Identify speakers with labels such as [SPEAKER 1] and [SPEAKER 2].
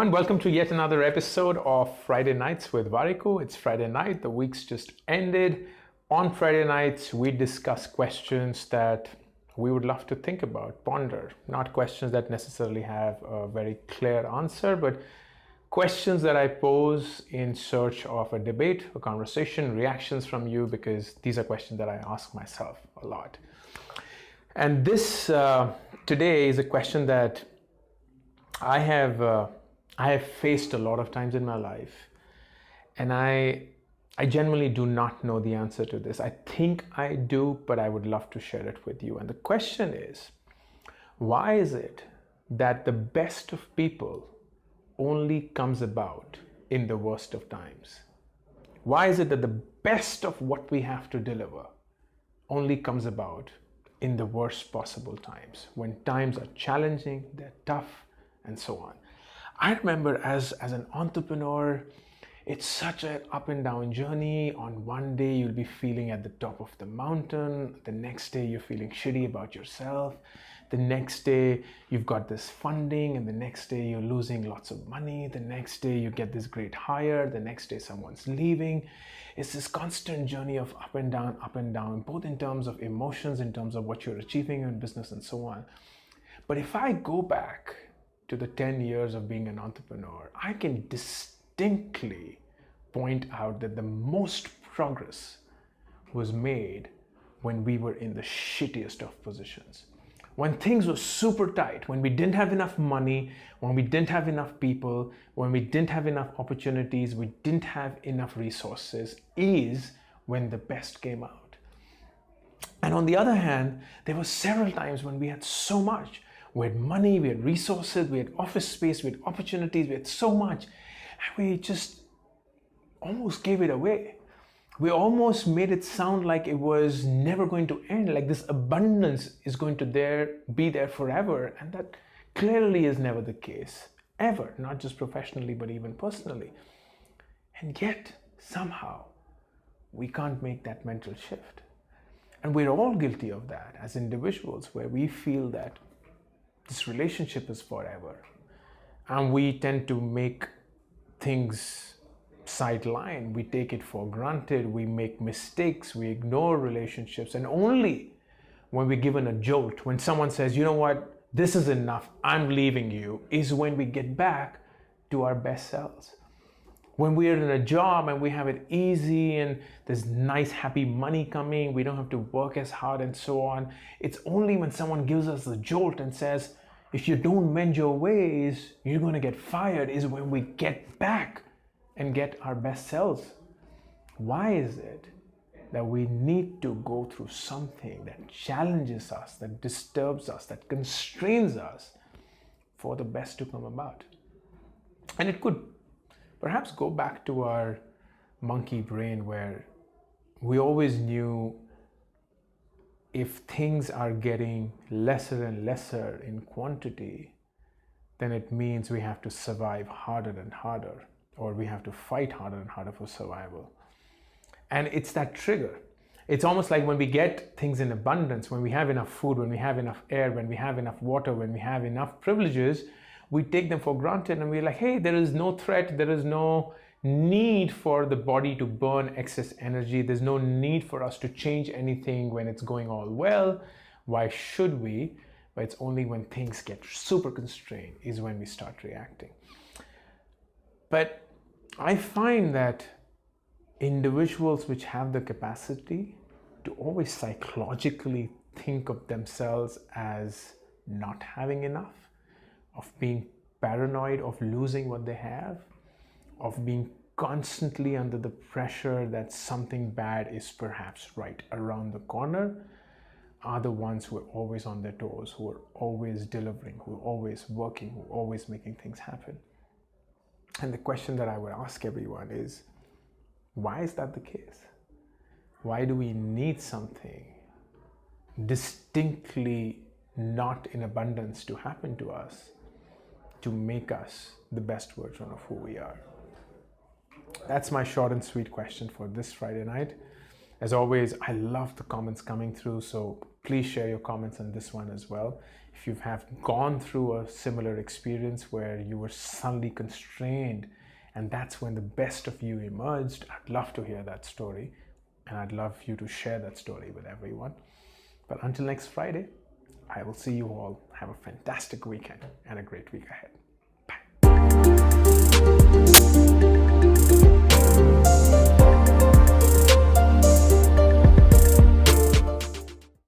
[SPEAKER 1] everyone, welcome to yet another episode of Friday Nights with Warikoo. It's Friday night, the week's just ended. On Friday nights, we discuss questions that we would love to think about, ponder. Not questions that necessarily have a very clear answer, but questions that I pose in search of a debate, a conversation, reactions from you, because these are questions that I ask myself a lot. And this today is a question that I have faced a lot of times in my life, and I genuinely do not know the answer to this. I think I do, but I would love to share it with you. And the question is, why is it that the best of people only comes about in the worst of times? Why is it that the best of what we have to deliver only comes about in the worst possible times, when times are challenging, they're tough, and so on? I remember as an entrepreneur, it's such an up and down journey. On one day, you'll be feeling at the top of the mountain. The next day, you're feeling shitty about yourself. The next day, you've got this funding, and the next day, you're losing lots of money. The next day, you get this great hire. The next day, someone's leaving. It's this constant journey of up and down, both in terms of emotions, in terms of what you're achieving in business, and so on. But if I go back to the 10 years of being an entrepreneur, I can distinctly point out that the most progress was made when we were in the shittiest of positions. When things were super tight, when we didn't have enough money, when we didn't have enough people, when we didn't have enough opportunities, we didn't have enough resources, is when the best came out. And on the other hand, there were several times when we had so much. We had money, we had resources, we had office space, we had opportunities, we had so much, and we just almost gave it away. We almost made it sound like it was never going to end, like this abundance is going to be there forever, and that clearly is never the case, ever, not just professionally, but even personally. And yet, somehow, we can't make that mental shift. And we're all guilty of that as individuals, where we feel that this relationship is forever, and we tend to make things sideline. We take it for granted, we make mistakes, we ignore relationships, and only when we're given a jolt, when someone says, you know what, this is enough, I'm leaving you, is when we get back to our best selves. When we are in a job and we have it easy and there's nice happy money coming, we don't have to work as hard and so on, it's only when someone gives us the jolt and says, if you don't mend your ways, you're going to get fired, is when we get back and get our best selves. Why is it that we need to go through something that challenges us, that disturbs us, that constrains us for the best to come about? And it could perhaps go back to our monkey brain, where we always knew if things are getting lesser and lesser in quantity, then it means we have to survive harder and harder, or we have to fight harder and harder for survival. And it's that trigger. It's almost like when we get things in abundance, when we have enough food, when we have enough air, when we have enough water, when we have enough privileges, we take them for granted and we're like, hey, there is no threat, there is no need for the body to burn excess energy, there's no need for us to change anything when it's going all well. Why should we? But it's only when things get super constrained is when we start reacting. But I find that individuals which have the capacity to always psychologically think of themselves as not having enough, of being paranoid of losing what they have, of being constantly under the pressure that something bad is perhaps right around the corner, are the ones who are always on their toes, who are always delivering, who are always working, who are always making things happen. And the question that I would ask everyone is, why is that the case? Why do we need something distinctly not in abundance to happen to us to make us the best version of who we are? That's my short and sweet question for this Friday night. As always, I love the comments coming through, so Please share your comments on this one as well. If you have gone through a similar experience where you were suddenly constrained and that's when the best of you emerged, I'd love to hear that story, and I'd love you to share that story with everyone. But until next Friday, I will see you all. Have a fantastic weekend and a great week ahead.